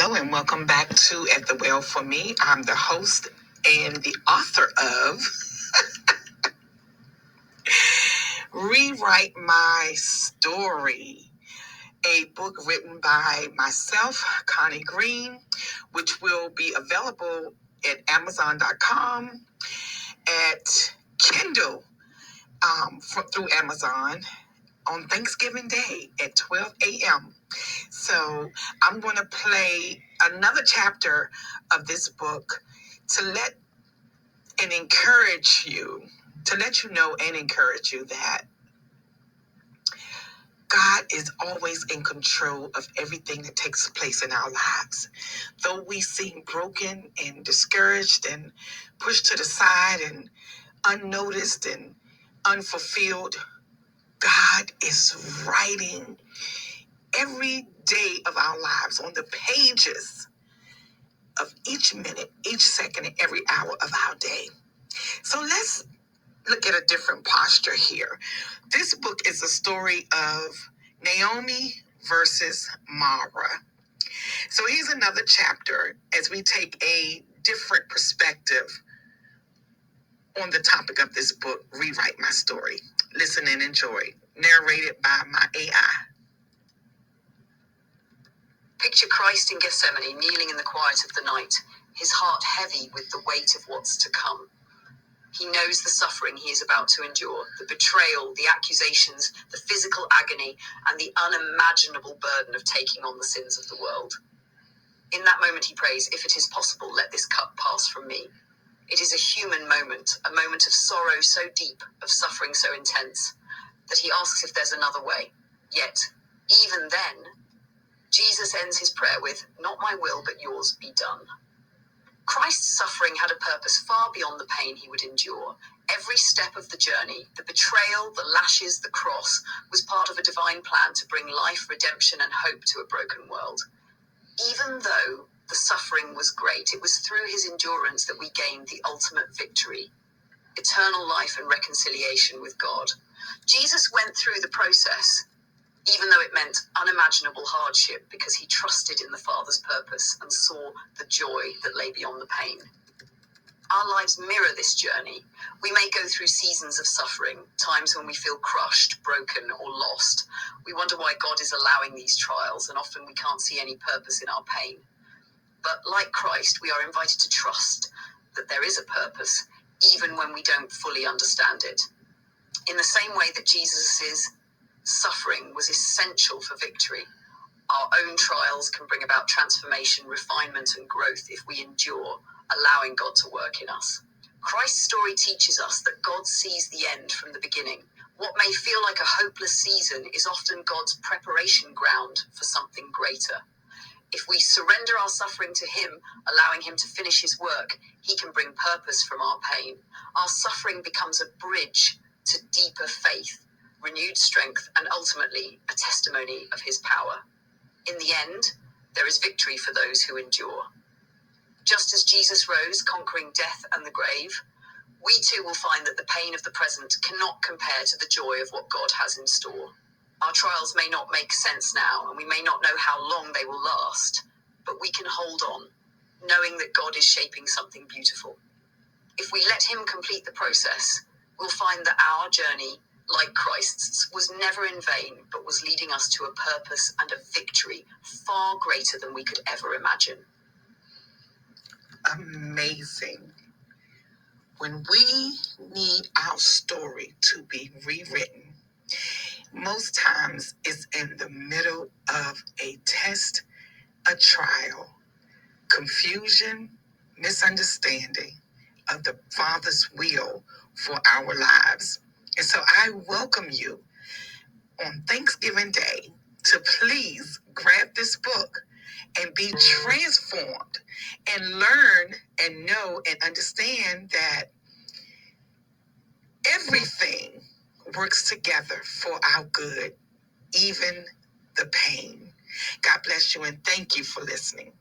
Hello and welcome back to At the Well for Me. I'm the host and the author of Rewrite My Story, a book written by myself, Connie Green, which will be available at Amazon.com, at Kindle through Amazon on Thanksgiving Day at 12 a.m. So I'm going to play another chapter of this book to let you know and encourage you that God is always in control of everything that takes place in our lives. Though we seem broken and discouraged and pushed to the side and unnoticed and unfulfilled, God is writing every day of our lives on the pages of each minute, each second, and every hour of our day. So let's look at a different posture here. This book is a story of Naomi versus Mara. So here's another chapter as we take a different perspective on the topic of this book, Rewrite My Story. Listen and enjoy. Narrated by my AI. Picture Christ in Gethsemane, kneeling in the quiet of the night, his heart heavy with the weight of what's to come. He knows the suffering he is about to endure, the betrayal, the accusations, the physical agony, and the unimaginable burden of taking on the sins of the world. In that moment he prays, "If it is possible, let this cup pass from me." It is a human moment, a moment of sorrow so deep, of suffering so intense, that he asks if there's another way. Yet, even then, Jesus ends his prayer with, "Not my will, but yours be done." Christ's suffering had a purpose far beyond the pain he would endure. Every step of the journey, the betrayal, the lashes, the cross, was part of a divine plan to bring life, redemption, and hope to a broken world. Even though the suffering was great, it was through his endurance that we gained the ultimate victory, eternal life and reconciliation with God. Jesus went through the process, even though it meant unimaginable hardship, because he trusted in the Father's purpose and saw the joy that lay beyond the pain. Our lives mirror this journey. We may go through seasons of suffering, times when we feel crushed, broken, or lost. We wonder why God is allowing these trials, and often we can't see any purpose in our pain. But like Christ, we are invited to trust that there is a purpose, even when we don't fully understand it. In the same way that Jesus' suffering was essential for victory, our own trials can bring about transformation, refinement, and growth if we endure, allowing God to work in us. Christ's story teaches us that God sees the end from the beginning. What may feel like a hopeless season is often God's preparation ground for something greater. If we surrender our suffering to him, allowing him to finish his work, he can bring purpose from our pain. Our suffering becomes a bridge to deeper faith, renewed strength, and ultimately a testimony of his power. In the end, there is victory for those who endure. Just as Jesus rose, conquering death and the grave, we too will find that the pain of the present cannot compare to the joy of what God has in store. Our trials may not make sense now, and we may not know how long they will last, but we can hold on, knowing that God is shaping something beautiful. If we let him complete the process, we'll find that our journey, like Christ's, was never in vain, but was leading us to a purpose and a victory far greater than we could ever imagine. Amazing. When we need our story to be rewritten, most times it's in the middle of a test, a trial, confusion, misunderstanding of the Father's will for our lives. And so I welcome you on Thanksgiving Day to please grab this book and be transformed and learn and know and understand that everything works together for our good, even the pain. God bless you and thank you for listening.